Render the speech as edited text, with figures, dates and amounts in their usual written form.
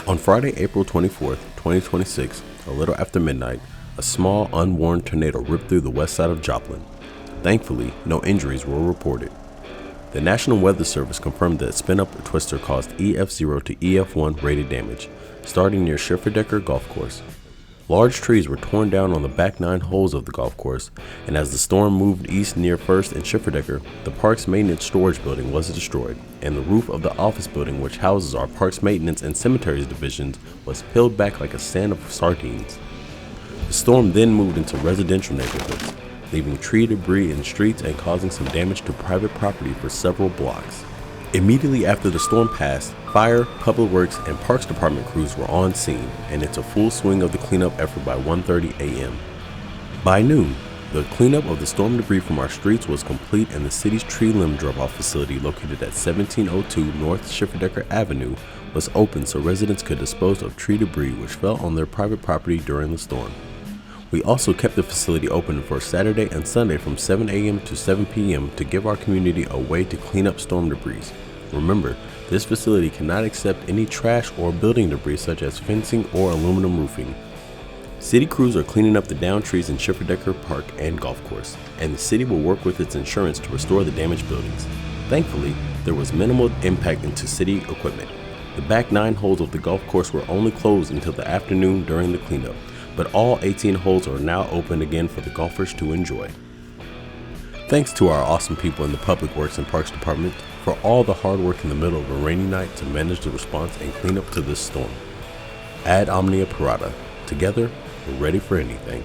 On Friday, April 24th, 2026, a little after midnight, a small, unwarned tornado ripped through the west side of Joplin. Thankfully, no injuries were reported. The National Weather Service confirmed that spin-up twister caused EF0 to EF1 rated damage, starting near Schifferdecker Golf Course. Large trees were torn down on the back 9 holes of the golf course, and as the storm moved east near First and Schifferdecker, the park's maintenance storage building was destroyed, and the roof of the office building which houses our park's maintenance and cemeteries divisions was peeled back like a stand of sardines. The storm then moved into residential neighborhoods, leaving tree debris in streets and causing some damage to private property for several blocks. Immediately after the storm passed, fire, public works, and parks department crews were on scene and into full swing of the cleanup effort by 1:30 a.m. By noon, the cleanup of the storm debris from our streets was complete, and the city's tree limb drop-off facility located at 1702 North Schifferdecker Avenue was open so residents could dispose of tree debris which fell on their private property during the storm. We also kept the facility open for Saturday and Sunday from 7 a.m. to 7 p.m. to give our community a way to clean up storm debris. Remember, this facility cannot accept any trash or building debris such as fencing or aluminum roofing. City crews are cleaning up the downed trees in Schifferdecker Park and Golf Course, and the city will work with its insurance to restore the damaged buildings. Thankfully, there was minimal impact into city equipment. The back 9 holes of the golf course were only closed until the afternoon during the cleanup, but all 18 holes are now open again for the golfers to enjoy. Thanks to our awesome people in the Public Works and Parks Department for all the hard work in the middle of a rainy night to manage the response and clean up to this storm. Ad omnia parata. Together, we're ready for anything.